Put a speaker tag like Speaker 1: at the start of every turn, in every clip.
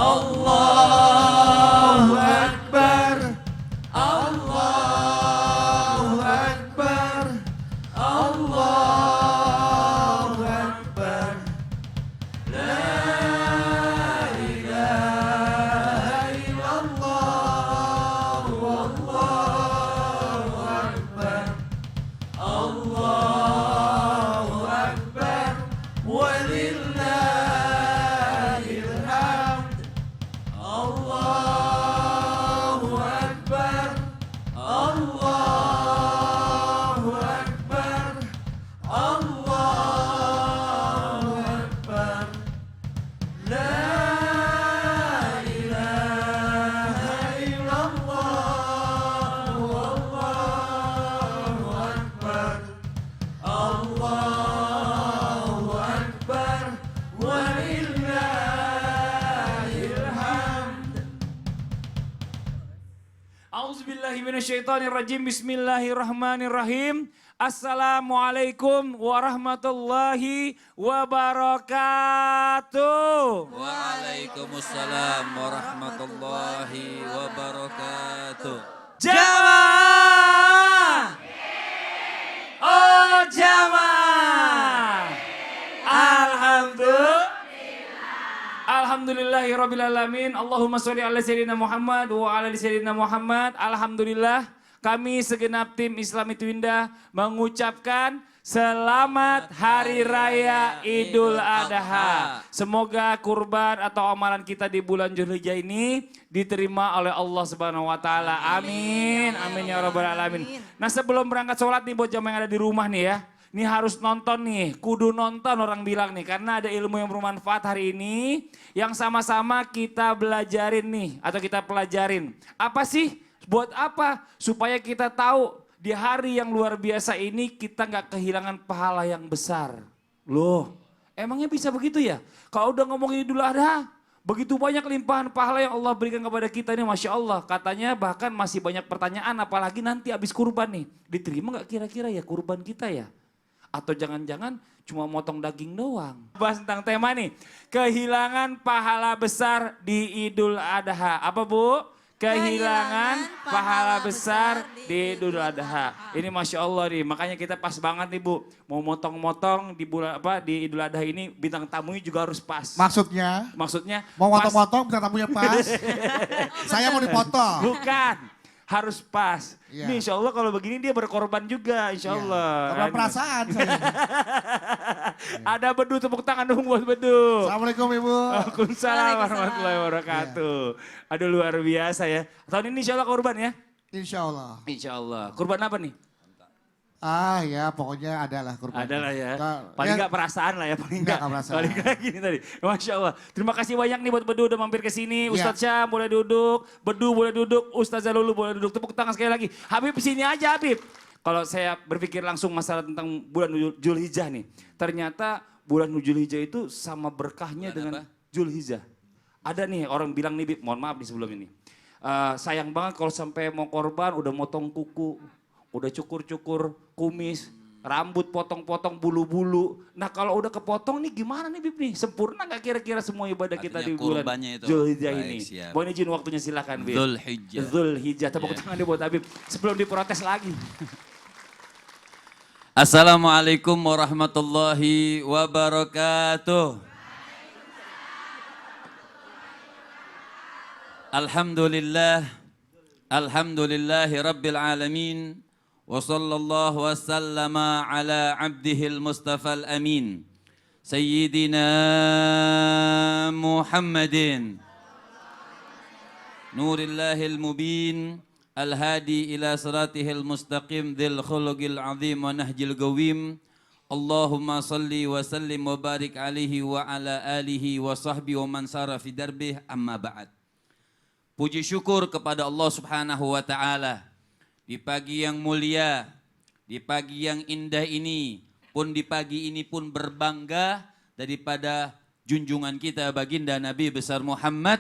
Speaker 1: Allahu Akbar, Allahu Akbar, Allahu Akbar. La ilaha illallah, Allahu Akbar, Allahu Akbar, walillahil hamd. Allahu Akbar, Allahu Akbar, Allahu Akbar. La ilaha illallah, Allahu Akbar, Allahu Akbar, walillahil hamd.
Speaker 2: A'udzubillahi minasyaitonirrajim. Bismillahirrahmanirrahim. Assalamualaikum warahmatullahi wabarakatuh.
Speaker 3: Waalaikumsalam warahmatullahi wabarakatuh.
Speaker 2: Jamaah. Oh jamaah. Alhamdulillahirrabbilalamin. Allahumma sholli ala sayyidina Muhammad wa ala ali sayyidina Muhammad. Alhamdulillah kami segenap tim Islami Twindah mengucapkan selamat Hari Raya Idul Adha. Semoga kurban atau amalan kita di bulan Dzulhijjah ini diterima oleh Allah Subhanahu wa taala. Amin. Amin ya rabbal alamin. Nah, sebelum berangkat sholat nih buat jamaah yang ada di rumah nih ya. Ini harus nonton nih, kudu nonton orang bilang nih. Karena ada ilmu yang bermanfaat hari ini yang sama-sama kita belajarin nih atau kita pelajarin. Apa sih? Buat apa? Supaya kita tahu di hari yang luar biasa ini kita nggak kehilangan pahala yang besar. Loh, emangnya bisa begitu ya? Kalau udah ngomongin Idul Adha, begitu banyak limpahan pahala yang Allah berikan kepada kita ini, Masya Allah. Katanya bahkan masih banyak pertanyaan, apalagi nanti habis kurban nih. Diterima nggak kira-kira ya kurban kita ya? Atau jangan-jangan cuma motong daging doang. Bahas tentang tema nih, kehilangan pahala besar di Idul Adha. Apa Bu? Kehilangan pahala besar di Idul Adha. Ini Masya Allah nih, makanya kita pas banget nih Bu. Mau motong-motong di bulan di Idul Adha ini, bintang tamunya juga harus pas.
Speaker 1: Maksudnya?
Speaker 2: Maksudnya
Speaker 1: Mau motong-motong bintang tamunya pas. Saya mau dipotong.
Speaker 2: bukan. Harus pas.
Speaker 1: Iya.
Speaker 2: Ini insya Allah kalau begini dia berkorban juga insya Allah.
Speaker 1: Korban perasaan saya.
Speaker 2: Ada Bedu, tepuk tangan dong buat Bedu.
Speaker 1: Assalamualaikum Ibu.
Speaker 2: Waalaikumsalam warahmatullahi wabarakatuh. Aduh luar biasa ya. Tahun ini insya Allah korban ya?
Speaker 1: Insya Allah.
Speaker 2: Insya Allah. Kurban apa nih?
Speaker 1: Ah ya pokoknya adalah kurban.
Speaker 2: Adalah ya.
Speaker 1: Nah,
Speaker 2: Paling
Speaker 1: ya,
Speaker 2: enggak perasaan lah ya. Paling
Speaker 1: Nggak
Speaker 2: enggak
Speaker 1: perasaan.
Speaker 2: Paling enggak gini tadi. Masya Allah. Terima kasih banyak nih buat Bedu udah mampir ke sini.
Speaker 1: Iya.
Speaker 2: Ustadz Syam boleh duduk. Bedu boleh duduk. Ustadz Zalulu boleh duduk. Tepuk tangan sekali lagi. Habib sini aja Habib. Kalau saya berpikir langsung masalah tentang bulan Dzulhijjah nih. Ternyata bulan Dzulhijjah itu sama berkahnya
Speaker 3: Bulan
Speaker 2: dengan
Speaker 3: apa?
Speaker 2: Dzulhijjah. Ada nih orang bilang nih Bib, mohon maaf nih sebelum ini. Sayang banget kalau sampai mau korban udah motong kuku. Udah cukur-cukur kumis. Rambut potong-potong bulu-bulu. Nah kalau udah kepotong nih gimana nih Bib nih? Sempurna gak kira-kira semua ibadah kita di
Speaker 3: Artinya
Speaker 2: bulan
Speaker 3: kurbannya itu.
Speaker 2: Dzulhijjah
Speaker 3: Baik,
Speaker 2: ini?
Speaker 3: siap.
Speaker 2: Mohon izin waktunya silakan Bib.
Speaker 3: Dzulhijjah.
Speaker 2: Dzulhijjah. Tepuk
Speaker 3: Iya.
Speaker 2: tangan nih buat Habib sebelum diprotes lagi.
Speaker 3: Assalamualaikum warahmatullahi wabarakatuh. Alhamdulillah. Alhamdulillahi rabbil alamin. Wa sallallahu wa sallama ala abdihil mustafal amin. Sayyidina Muhammadin. Nurillahil mubin. Al-hadi ila siratihil mustaqim. Dhil khuluqil azim wa nahjil gawim. Allahumma salli wa sallim wa barik alaihi wa ala alihi wa sahbihi wa man sara fi darbih amma ba'd. Puji syukur kepada Allah Subhanahu wa taala. Di pagi yang mulia, di pagi yang indah ini, pun di pagi ini pun berbangga daripada junjungan kita baginda Nabi besar Muhammad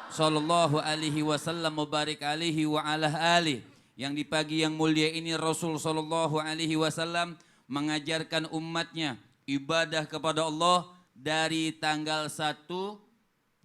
Speaker 3: sallallahu alaihi wasallam mubarik alaihi wa ala alihi. Yang di pagi yang mulia ini Rasul sallallahu alaihi wasallam mengajarkan umatnya ibadah kepada Allah dari tanggal 1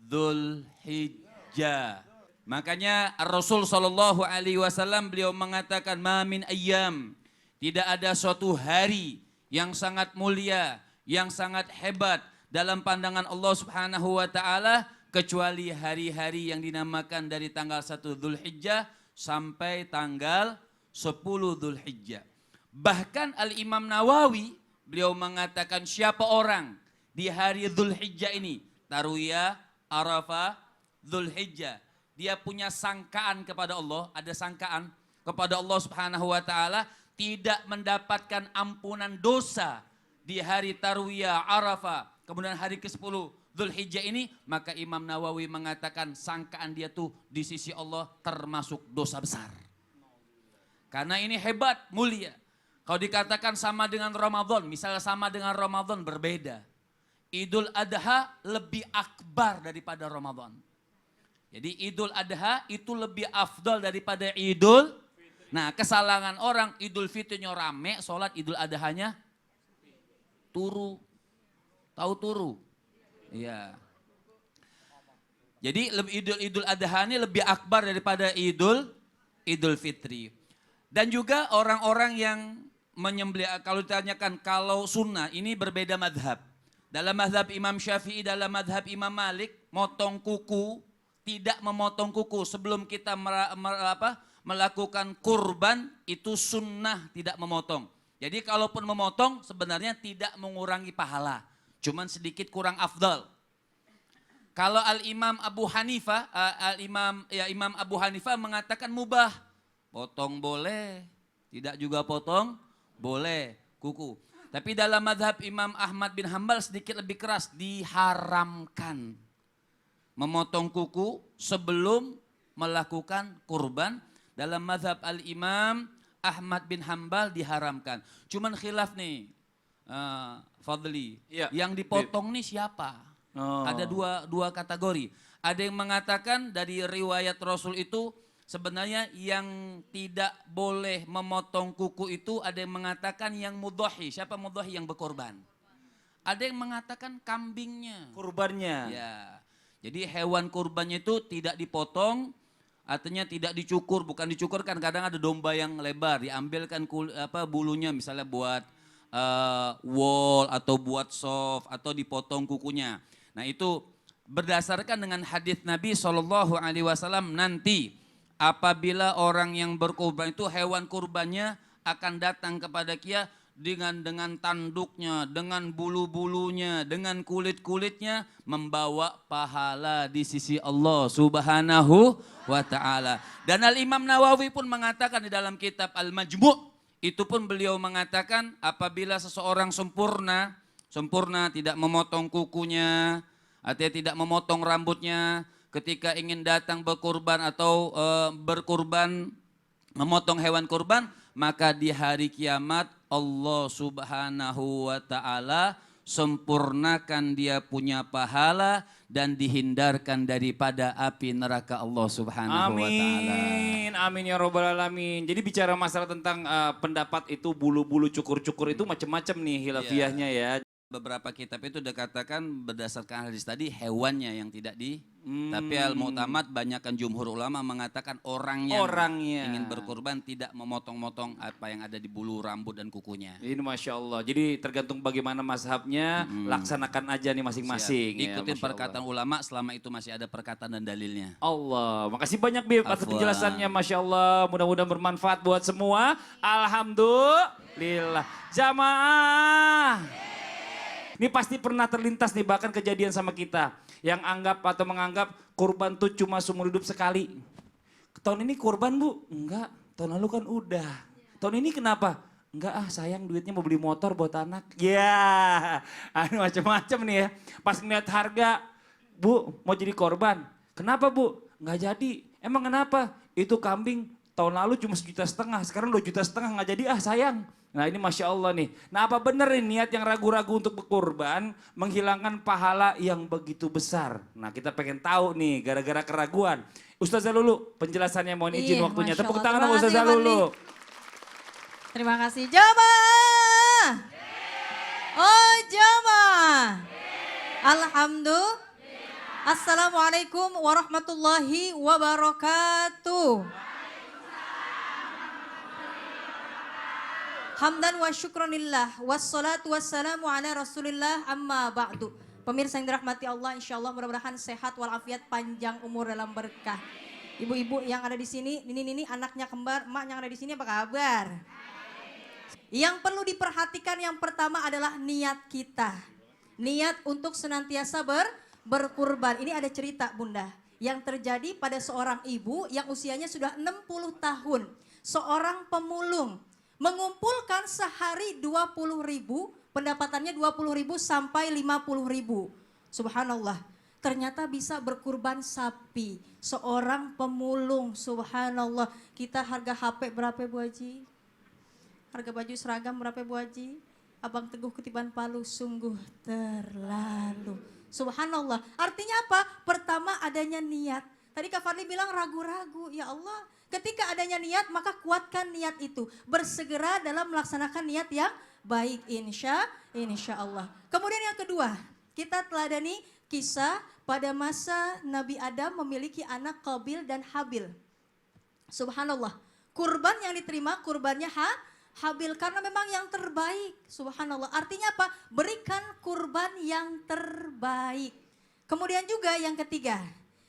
Speaker 3: Dzulhijjah. Makanya Rasul Shallallahu Alaihi Wasallam beliau mengatakan, "Mamin ayyam." Tidak ada suatu hari yang sangat mulia, yang sangat hebat dalam pandangan Allah Subhanahu wa taala kecuali hari-hari yang dinamakan dari tanggal 1 Dzulhijjah sampai tanggal 10 Dzulhijjah. Bahkan Al-Imam Nawawi beliau mengatakan siapa orang di hari Dzulhijjah ini, Tarwiyah, Arafah, Dzulhijjah, dia punya sangkaan kepada Allah, ada sangkaan kepada Allah Subhanahu wa taala tidak mendapatkan ampunan dosa di hari Tarwiyah, Arafah, kemudian hari ke-10 Dzulhijjah ini, maka Imam Nawawi mengatakan sangkaan dia tuh di sisi Allah termasuk dosa besar. Karena ini hebat, mulia. Kalau dikatakan sama dengan Ramadan, misalnya sama dengan Ramadan berbeda. Idul Adha lebih akbar daripada Ramadan. Jadi Idul Adha itu lebih afdal daripada Idul. Nah, kesalahan orang Idul Fitrinya rame, sholat Idul Adhanya turu. Tahu turu? Iya. Jadi Idul Adha ini lebih akbar daripada Idul Fitri. Dan juga orang-orang yang menyembelih, kalau ditanyakan kalau sunnah ini berbeda madhab. Dalam madhab Imam Syafi'i, dalam madhab Imam Malik, motong kuku, tidak memotong kuku sebelum kita melakukan kurban itu sunnah tidak memotong. Jadi kalaupun memotong sebenarnya tidak mengurangi pahala, cuman sedikit kurang afdal. Kalau Imam Abu Hanifah mengatakan mubah, potong boleh, tidak juga potong boleh kuku. Tapi dalam mazhab Imam Ahmad bin Hambal sedikit lebih keras, diharamkan memotong kuku sebelum melakukan kurban. Dalam mazhab Al-Imam Ahmad bin Hambal diharamkan. Cuman khilaf nih, Fadli, ya, yang dipotong nih siapa? Oh. Ada dua kategori. Ada yang mengatakan dari riwayat Rasul itu sebenarnya yang tidak boleh memotong kuku itu ada yang mengatakan yang mudhahi. Siapa mudhahi? Yang berkorban. Ada yang mengatakan kambingnya.
Speaker 2: Kurbannya.
Speaker 3: Ya. Jadi hewan kurbannya itu tidak dipotong, artinya tidak dicukur. Bukan dicukur kan kadang ada domba yang lebar, diambilkan bulunya misalnya buat wool atau buat soft atau dipotong kukunya. Nah itu berdasarkan dengan hadis Nabi SAW nanti apabila orang yang berkurban itu hewan kurbannya akan datang kepada Kia dengan tanduknya, dengan bulu-bulunya, dengan kulit-kulitnya membawa pahala di sisi Allah Subhanahu wa taala. Dan Al-Imam Nawawi pun mengatakan di dalam kitab Al-Majmu' itu pun beliau mengatakan apabila seseorang sempurna tidak memotong kukunya, artinya tidak memotong rambutnya, ketika ingin datang berkurban atau memotong hewan kurban, maka di hari kiamat Allah Subhanahu wa taala sempurnakan dia punya pahala dan dihindarkan daripada api neraka Allah Subhanahu wa taala.
Speaker 2: Amin. Amin ya robbal alamin. Jadi bicara masalah tentang pendapat itu bulu-bulu cukur-cukur itu macam-macam nih hilafiyahnya ya.
Speaker 3: Beberapa kitab itu dikatakan berdasarkan hadis tadi hewannya yang tidak tapi al-mu'tamad banyakkan jumhur ulama mengatakan orangnya ingin berkurban tidak memotong-motong apa yang ada di bulu rambut dan kukunya.
Speaker 2: Ini Masya Allah. Jadi tergantung bagaimana mazhabnya, laksanakan aja nih masing-masing.
Speaker 3: Ikutin perkataan ulama selama itu masih ada perkataan dan dalilnya.
Speaker 2: Allah, makasih banyak Bib atas penjelasannya, Masya Allah. Mudah-mudahan bermanfaat buat semua. Alhamdulillah. Jamaah. Ini pasti pernah terlintas nih bahkan kejadian sama kita. Yang anggap atau menganggap kurban tuh cuma seumur hidup sekali. Tahun ini kurban Bu? Enggak, tahun lalu kan udah. Tahun ini kenapa? Enggak sayang duitnya mau beli motor buat anak. Ya, macam-macam nih ya. Pas ngeliat harga, Bu mau jadi korban. Kenapa Bu? Enggak jadi. Emang kenapa? Itu kambing tahun lalu cuma 1,5 juta, sekarang 2,5 juta nggak jadi sayang. Nah ini Masya Allah nih. Nah apa benar ini niat yang ragu-ragu untuk berkorban menghilangkan pahala yang begitu besar. Nah kita pengen tahu nih gara-gara keraguan. Ustazah Lulu penjelasannya mohon izin waktunya. Tepuk tangan sama Ustazah Lulu.
Speaker 4: Terima kasih. Jamaah. Oh jamaah. Alhamdulillah. Assalamualaikum warahmatullahi wabarakatuh. Hamdan wa syukronillah, wassalatu wassalamu ala rasulillah, amma ba'du. Pemirsa yang dirahmati Allah, insya Allah mudah-mudahan sehat walafiat, panjang umur dalam berkah. Ibu-ibu yang ada di sini, ini anaknya kembar, emak yang ada di sini apa kabar? Yang perlu diperhatikan yang pertama adalah niat kita. Niat untuk senantiasa berkurban. Ini ada cerita Bunda, yang terjadi pada seorang ibu yang usianya sudah 60 tahun. Seorang pemulung. Mengumpulkan sehari 20.000, pendapatannya 20.000 sampai 50.000. Subhanallah, ternyata bisa berkurban sapi. Seorang pemulung, subhanallah. Kita harga HP berapa Bu Haji? Harga baju seragam berapa Bu Haji? Abang Teguh Ketiban Palu, sungguh terlalu. Subhanallah, artinya apa? Pertama adanya niat. Tadi Kak Fadli bilang ragu-ragu, ya Allah. Ketika adanya niat, maka kuatkan niat itu. Bersegera dalam melaksanakan niat yang baik, insya Allah. Kemudian yang kedua, kita teladani kisah pada masa Nabi Adam memiliki anak Qabil dan Habil. Subhanallah, kurban yang diterima kurbannya Habil karena memang yang terbaik. Subhanallah, artinya apa? Berikan kurban yang terbaik. Kemudian juga yang ketiga,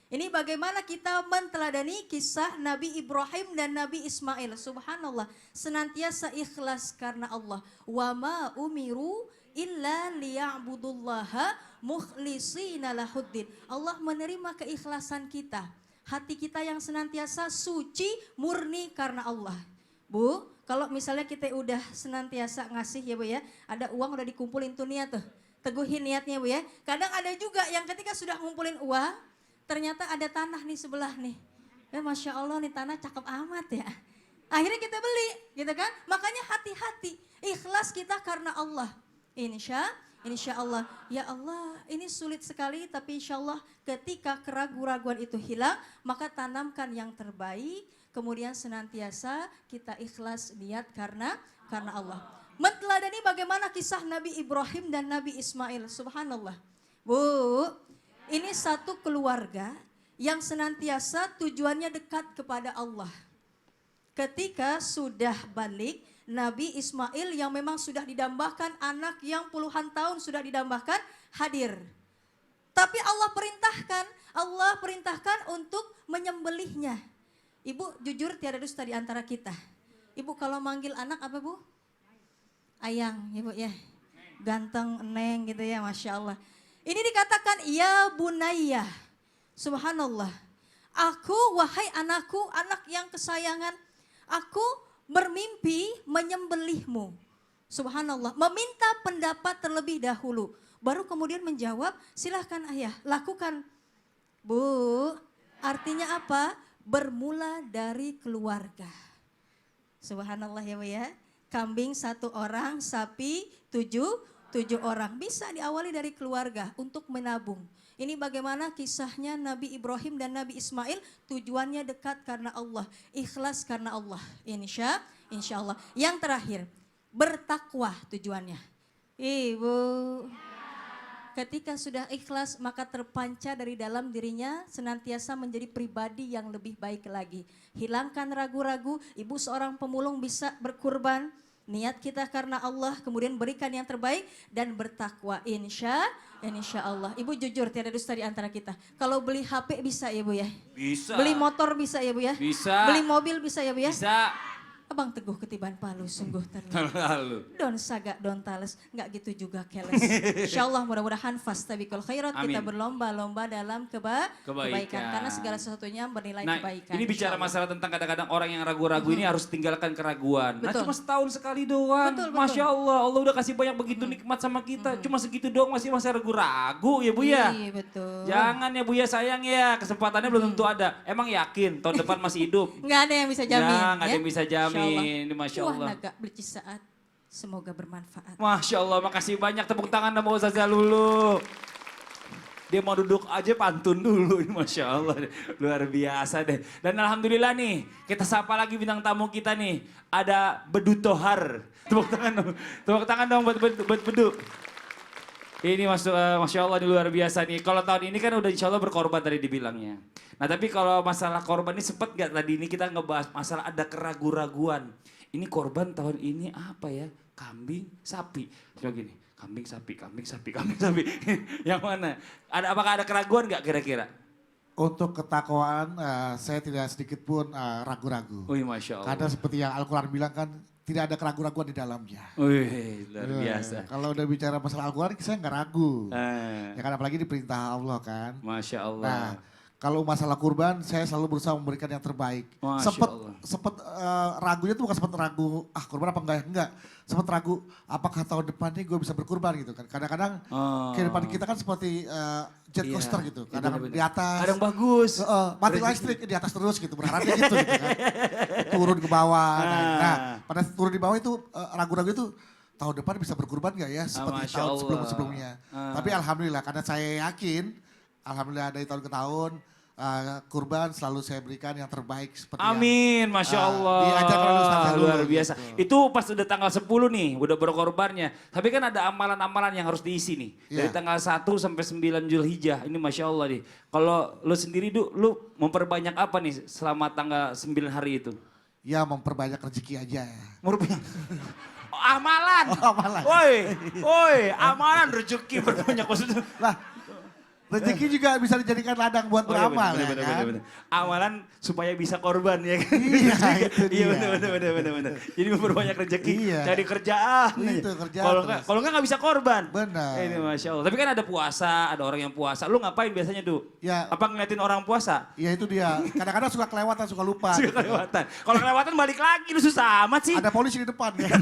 Speaker 4: ini bagaimana kita menteladani kisah Nabi Ibrahim dan Nabi Ismail. Subhanallah, senantiasa ikhlas karena Allah. Wa ma umiru illa liya'budullaha mukhlishina lahuddin. Allah menerima keikhlasan kita. Hati kita yang senantiasa suci, murni karena Allah. Bu, kalau misalnya kita udah senantiasa ngasih ya Bu ya, ada uang udah dikumpulin tuh niat tuh. Teguhin niatnya Bu ya. Kadang ada juga yang ketika sudah ngumpulin uang, ternyata ada tanah nih sebelah nih. Ya Masya Allah nih tanah cakep amat ya. Akhirnya kita beli gitu kan. Makanya hati-hati. Ikhlas kita karena Allah. Insya Allah. Ya Allah ini sulit sekali tapi insya Allah ketika keraguan-raguan itu hilang. Maka tanamkan yang terbaik. Kemudian senantiasa kita ikhlas niat karena Allah. Menteladani bagaimana kisah Nabi Ibrahim dan Nabi Ismail. Subhanallah. Bu, ini satu keluarga yang senantiasa tujuannya dekat kepada Allah. Ketika sudah balik, Nabi Ismail yang memang sudah didambakan, anak yang puluhan tahun sudah didambakan, hadir. Tapi Allah perintahkan untuk menyembelihnya. Ibu jujur tiada dusta di antara kita. Ibu kalau manggil anak apa Bu? Ayang, Ibu ya. Ganteng, neng gitu ya, Masya Allah. Ini dikatakan, ya bunayya, subhanallah. Aku, wahai anakku, anak yang kesayangan, aku bermimpi menyembelihmu. Subhanallah, meminta pendapat terlebih dahulu. Baru kemudian menjawab, silahkan ayah, lakukan. Bu, artinya apa? Bermula dari keluarga. Subhanallah ya Bu ya. Kambing 1 orang, sapi 7 orang. Bisa diawali dari keluarga untuk menabung. Ini bagaimana kisahnya Nabi Ibrahim dan Nabi Ismail. Tujuannya dekat karena Allah. Ikhlas karena Allah. Insya Allah. Yang terakhir, bertakwa tujuannya. Ibu, ketika sudah ikhlas maka terpancar dari dalam dirinya senantiasa menjadi pribadi yang lebih baik lagi. Hilangkan ragu-ragu, ibu seorang pemulung bisa berkurban. Niat kita karena Allah, kemudian berikan yang terbaik dan bertakwa. Insya Allah. Ibu jujur tiada dusta di antara kita. Kalau beli HP bisa ya Bu ya?
Speaker 3: Bisa.
Speaker 4: Beli motor bisa ya Bu ya?
Speaker 3: Bisa.
Speaker 4: Beli mobil bisa ya Bu ya?
Speaker 3: Bisa.
Speaker 4: Abang Teguh Ketiban Palu sungguh
Speaker 3: Terlalu.
Speaker 4: Don saga don tales, nggak gitu juga keles. Insya Allah mudah-mudahan fastabiqul khairat, kita berlomba-lomba dalam kebaikan. Karena segala sesuatunya bernilai kebaikan.
Speaker 2: Ini bicara masalah tentang kadang-kadang orang yang ragu-ragu ini harus tinggalkan keraguan. Nah cuma setahun sekali doang.
Speaker 4: Betul.
Speaker 2: Masya Allah, Allah udah kasih banyak begitu nikmat sama kita. Cuma segitu doang masih ragu-ragu ya Bu ya.
Speaker 4: Iya betul.
Speaker 2: Jangan ya Bu ya, sayang ya, kesempatannya belum tentu ada. Emang yakin tahun depan masih hidup?
Speaker 4: Nggak ada yang bisa jamin.
Speaker 2: Nggak ada yang bisa jamin. Ini Masya Allah.
Speaker 4: Wah naga beli saat. Semoga bermanfaat.
Speaker 2: Masya Allah, makasih banyak, tepuk tangan sama Ustazah Lulu. Dia mau duduk aja pantun dulu, Masya Allah. Luar biasa deh. Dan Alhamdulillah nih, kita sapa lagi bintang tamu kita nih. Ada Bedu Tohar. Tepuk tangan dong buat Bedu. Ini Masya Allah ini luar biasa nih. Kalau tahun ini kan udah insya Allah berkorban tadi dibilangnya. Nah tapi kalau masalah korban ini sempat gak tadi ini kita ngebahas masalah ada keraguan-raguan. Ini korban tahun ini apa ya? Kambing, sapi. Coba gini, kambing, sapi, kambing, sapi, kambing, sapi. Yang mana? Apakah ada keraguan gak kira-kira?
Speaker 1: Untuk ketakwaan saya tidak sedikit pun ragu-ragu.
Speaker 2: Wih Masya Allah.
Speaker 1: Karena seperti yang Al-Quran bilang kan tidak ada keraguan-raguan di dalamnya.
Speaker 2: Wih luar
Speaker 1: Ya,
Speaker 2: biasa.
Speaker 1: Kalau udah bicara masalah Al-Quran saya nggak ragu. Ya kan apalagi di perintah Allah kan.
Speaker 2: Masya Allah.
Speaker 1: Nah kalau masalah kurban saya selalu berusaha memberikan yang terbaik.
Speaker 2: Masya Allah.
Speaker 1: Sempet ragunya tuh bukan sempet ragu kurban apa enggak ya, enggak. Sempet ragu apakah tahun depan nih gue bisa berkurban gitu kan. Kadang-kadang kehidupan kita kan seperti jet coaster
Speaker 2: Iya,
Speaker 1: gitu.
Speaker 2: iya,
Speaker 1: Kadang
Speaker 2: bener-bener.
Speaker 1: di atas.
Speaker 2: Kadang bagus.
Speaker 1: Mati listrik di atas terus gitu. Berharapnya gitu kan. Turun ke bawah. Nah pada turun di bawah itu ragu-ragu itu tahun depan bisa berkurban gak ya seperti
Speaker 2: Masya
Speaker 1: tahun
Speaker 2: Allah.
Speaker 1: sebelum-sebelumnya. Tapi alhamdulillah karena saya yakin, alhamdulillah dari tahun ke tahun kurban selalu saya berikan yang terbaik seperti
Speaker 2: Amin, Masya Allah.
Speaker 1: diajarkan oleh Ustaz Zalul,
Speaker 2: Luar biasa.
Speaker 1: gitu.
Speaker 2: Itu pas udah tanggal 10 nih, udah berkorbannya. Tapi kan ada amalan-amalan yang harus diisi nih. Dari
Speaker 1: Iya.
Speaker 2: tanggal 1 sampai 9 Zulhijjah. Ini Masya Allah nih. Kalau lu sendiri, lu memperbanyak apa nih selama tanggal 9 hari itu?
Speaker 1: Ya memperbanyak rezeki aja ya.
Speaker 2: Memperbanyak. Oh, amalan.
Speaker 1: Amalan.
Speaker 2: Woi, amalan rezeki berbanyak maksudnya.
Speaker 1: Lah rezeki juga bisa dijadikan ladang buat beramal ya kan.
Speaker 2: Bener. Amalan supaya bisa korban ya kan.
Speaker 1: Iya, itu
Speaker 2: Iya
Speaker 1: dia.
Speaker 2: bener. Jadi memperbanyak rezeki,
Speaker 1: Iya.
Speaker 2: cari kerjaan.
Speaker 1: Itu,
Speaker 2: aja.
Speaker 1: kerjaan terus.
Speaker 2: Kalau enggak bisa korban.
Speaker 1: Benar.
Speaker 2: Ini Masya Allah. Tapi kan ada puasa, ada orang yang puasa. Lu ngapain biasanya tuh?
Speaker 1: Ya.
Speaker 2: Apa ngeliatin orang puasa?
Speaker 1: Ya itu dia. Kadang-kadang suka kelewatan, suka lupa.
Speaker 2: Suka
Speaker 1: gitu kan.
Speaker 2: kelewatan. Kalau kelewatan balik lagi, lu susah amat sih.
Speaker 1: Ada polisi di depan kan.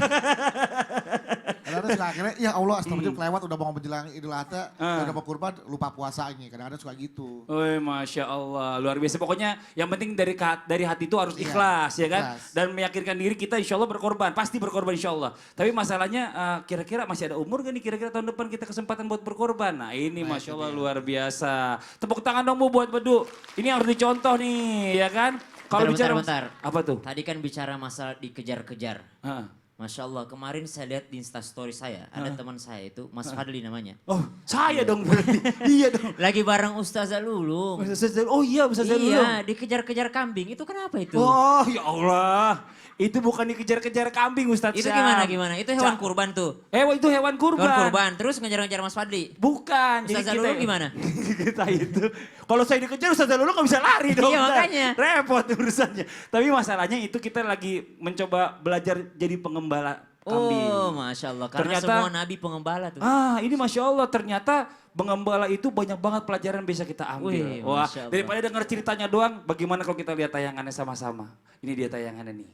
Speaker 1: Kadang-kadang suka akhirnya ya Allah astagfirullah kelewat udah mau menjelang Idul Adha, udah mau kurban lupa puasa ini. Kadang-kadang suka gitu.
Speaker 2: Woi, Masya Allah, luar biasa. Pokoknya yang penting dari hati itu harus
Speaker 1: Iya,
Speaker 2: ikhlas ya kan.
Speaker 1: ikhlas.
Speaker 2: Dan meyakinkan diri kita insya Allah berkorban, pasti berkorban insya Allah. Tapi masalahnya kira-kira masih ada umur gak nih kira-kira tahun depan kita kesempatan buat berkorban. Nah ini Masya Allah luar biasa. Tepuk tangan dong Bu buat Bedu. Ini harus dicontoh nih ya kan. Kalau bicara
Speaker 5: Bentar.
Speaker 2: apa tuh?
Speaker 5: Tadi kan bicara masalah dikejar-kejar.
Speaker 2: Hah.
Speaker 5: Masya Allah, kemarin saya lihat di Instastory saya, ada teman saya itu, Mas Fadli namanya.
Speaker 2: Oh saya dong berarti. Iya dong.
Speaker 5: Lagi bareng Ustazah Lulung.
Speaker 2: Oh iya Ustaz Zalul.
Speaker 5: Iya, dikejar-kejar kambing. Itu kenapa itu?
Speaker 2: Oh ya Allah. Itu bukan dikejar-kejar kambing Ustaz
Speaker 5: Itu
Speaker 2: Syam.
Speaker 5: gimana? Itu hewan kurban tuh.
Speaker 2: Itu hewan kurban.
Speaker 5: Hewan kurban, terus ngejar-ngejar Mas Fadli.
Speaker 2: Bukan.
Speaker 5: Ustazah Lulu gimana?
Speaker 2: Kita itu. Kalau saya dikejar Ustazah Lulu gak bisa lari dong.
Speaker 5: Iya,
Speaker 2: Ustaz.
Speaker 5: makanya.
Speaker 2: Repot urusannya. Tapi masalahnya itu kita lagi mencoba belajar jadi pengembala kambing.
Speaker 5: Oh, Masya Allah. Karena
Speaker 2: Ternyata-
Speaker 5: semua nabi pengembala tuh.
Speaker 2: Ini Masya Allah ternyata pengembala itu banyak banget pelajaran yang bisa kita ambil.
Speaker 5: Wih,
Speaker 2: Wah,
Speaker 5: Masya Allah.
Speaker 2: daripada dengar ceritanya doang, bagaimana kalau kita lihat tayangannya sama-sama. Ini dia tayangannya nih.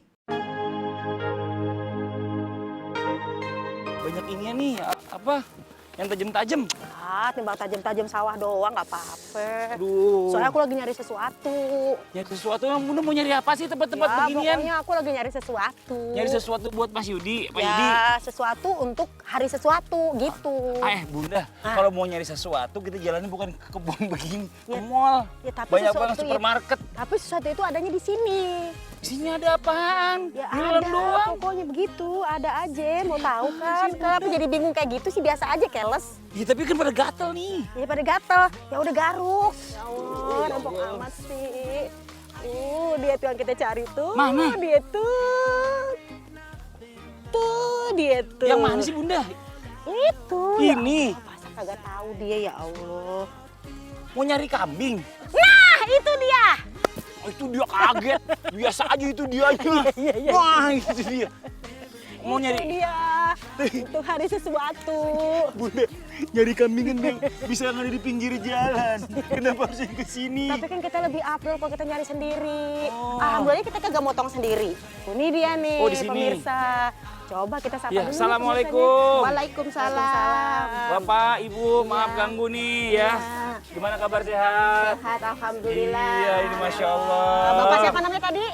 Speaker 2: Banyak ininya nih, apa? Yang tajam-tajam.
Speaker 6: Timbang tajam-tajam sawah doang nggak apa-apa.
Speaker 2: Aduh.
Speaker 6: Soalnya aku lagi nyari sesuatu.
Speaker 2: Nyari sesuatu yang Bunda mau nyari apa sih tempat-tempat
Speaker 6: Ya,
Speaker 2: beginian?
Speaker 6: pokoknya aku lagi nyari sesuatu.
Speaker 2: Nyari sesuatu buat Mas Yudi, Pak Yudi.
Speaker 6: Ya, sesuatu untuk hari sesuatu gitu.
Speaker 2: Bunda, kalau mau nyari sesuatu kita jalannya bukan ke kebun begini, ke
Speaker 6: Ya.
Speaker 2: mall.
Speaker 6: Ya, tapi
Speaker 2: Banyak
Speaker 6: sesuatu
Speaker 2: banget
Speaker 6: ya-
Speaker 2: supermarket.
Speaker 6: Tapi sesuatu itu adanya di sini.
Speaker 2: Di sini ada apaan?
Speaker 6: Ya
Speaker 2: Jualan
Speaker 6: ada,
Speaker 2: doang.
Speaker 6: pokoknya begitu. Ada aja, mau tahu kan. Kenapa jadi bingung kayak gitu sih, biasa aja keles.
Speaker 2: Ya tapi kan pada gatel nih.
Speaker 6: Ya pada gatel, ya udah garuk. Ya Allah, nampok amat sih. Dia tuh yang kita cari tuh.
Speaker 2: Mana?
Speaker 6: Dia tuh. Tuh, dia tuh.
Speaker 2: Yang mana sih Bunda?
Speaker 6: Itu.
Speaker 2: Ini.
Speaker 6: Ya, masa kagak tahu dia, ya Allah.
Speaker 2: Mau nyari kambing.
Speaker 6: Nah, itu dia.
Speaker 2: Oh, itu dia kaget. Biasa aja itu dia.
Speaker 6: Iya.
Speaker 2: Wah, itu dia. Mau
Speaker 6: Itu
Speaker 2: nyari
Speaker 6: dia. Untuk hari sesuatu.
Speaker 2: Bunda, nyari kambing kan bisa ada di pinggir jalan. Kenapa harus ke sini?
Speaker 6: Tapi kan kita lebih upload kalau kita nyari sendiri.
Speaker 2: Oh.
Speaker 6: Alhamdulillah kita kagak motong sendiri. Ini dia nih,
Speaker 2: Oh, di sini.
Speaker 6: pemirsa. Coba kita sapa
Speaker 2: Ya,
Speaker 6: dulu.
Speaker 2: assalamualaikum.
Speaker 6: pemirsanya. Waalaikumsalam.
Speaker 2: Bapak, Ibu, maaf ganggu nih ya. Gimana kabar sehat?
Speaker 6: Sehat, alhamdulillah.
Speaker 2: Iya, ini Masya Allah.
Speaker 6: Bapak siapa namanya tadi?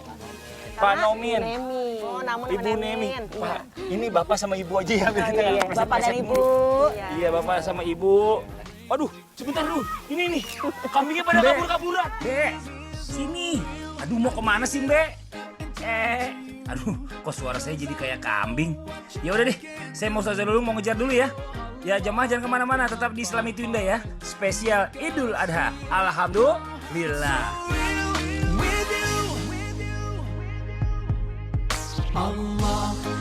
Speaker 2: Pak
Speaker 6: Nama?
Speaker 2: Nomin.
Speaker 6: Nemi. Oh, nama
Speaker 2: Ibu Nemi. Pak, ini Bapak sama Ibu aja ya. biar kita
Speaker 6: Iya,
Speaker 2: nggak
Speaker 6: Bapak dan
Speaker 2: pesek-pesek
Speaker 6: Ibu.
Speaker 2: mulu.
Speaker 6: Iya.
Speaker 2: Iya, Bapak sama Ibu. Aduh, sebentar dulu. Ini nih, kambingnya pada kabur-kaburan. Dek, sini. Aduh, mau kemana sih, Mbak? Aduh, kok suara saya jadi kayak kambing. Ya udah deh, saya mau saja dulu, mau ngejar dulu ya. Ya jemaah jangan kemana-mana, tetap di Islami Twinda ya. Spesial Idul Adha. Alhamdulillah.
Speaker 7: Allah